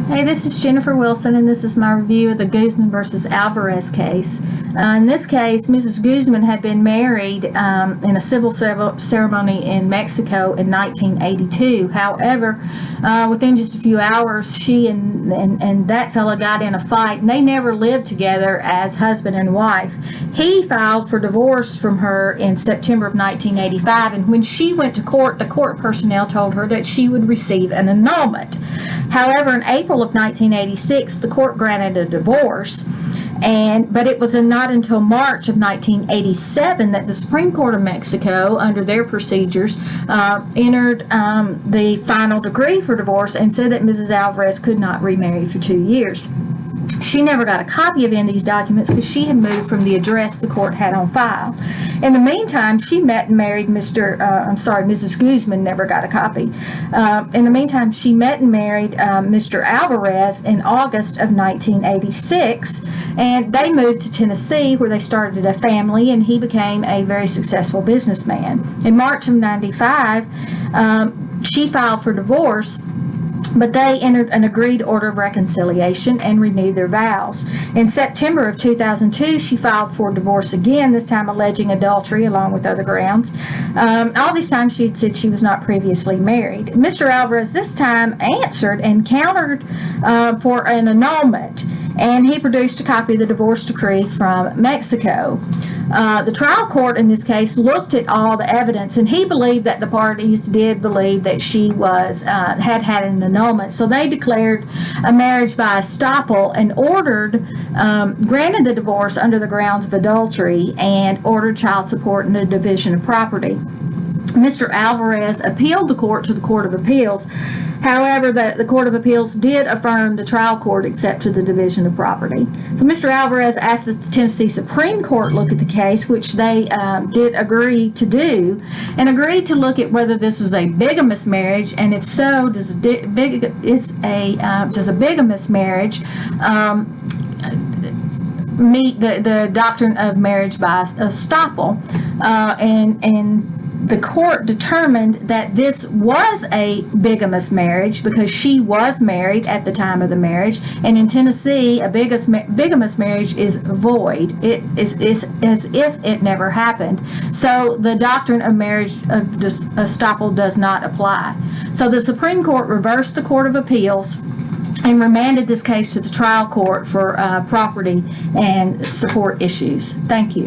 Hey, this is Jennifer Wilson, and this is my review of the Guzman versus Alvarez case. In this case, Mrs. Guzman had been married in a civil ceremony in Mexico in 1982. However, within just a few hours, she and that fellow got in a fight, and they never lived together as husband and wife. He filed for divorce from her in September of 1985, and when she went to court, the court personnel told her that she would receive an annulment. However, in April of 1986, the court granted a divorce, but it was not until March of 1987 that the Supreme Court of Mexico, under their procedures, entered the final decree for divorce and said that Mrs. Alvarez could not remarry for 2 years. She never got a copy of any of these documents because she had moved from the address the court had on file. In the meantime, she met and married Mrs. Guzman never got a copy. In the meantime, she met and married Mr. Alvarez in August of 1986, and they moved to Tennessee where they started a family, and he became a very successful businessman. In March of 95, she filed for divorce, but they entered an agreed order of reconciliation and renewed their vows. In September of 2002, she filed for divorce again, this time alleging adultery along with other grounds. All these times she had said she was not previously married. Mr. Alvarez this time answered and countered for an annulment, and he produced a copy of the divorce decree from Mexico. The trial court in this case looked at all the evidence, and he believed that the parties did believe that she had an annulment. So they declared a marriage by estoppel and granted the divorce under the grounds of adultery and ordered child support and the division of property. Mr. Alvarez appealed the court to the Court of Appeals. However, the Court of Appeals did affirm the trial court except to the division of property. So Mr. Alvarez asked that the Tennessee Supreme Court look at the case, which they did agree to do, and agreed to look at whether this was a bigamous marriage, and if so, does a bigamous marriage meet the doctrine of marriage by estoppel, and the court determined that this was a bigamous marriage because she was married at the time of the marriage, and in Tennessee, a bigamous marriage is void. It is as if it never happened. So the doctrine of marriage of estoppel does not apply. So the Supreme Court reversed the Court of Appeals and remanded this case to the trial court for property and support issues. Thank you.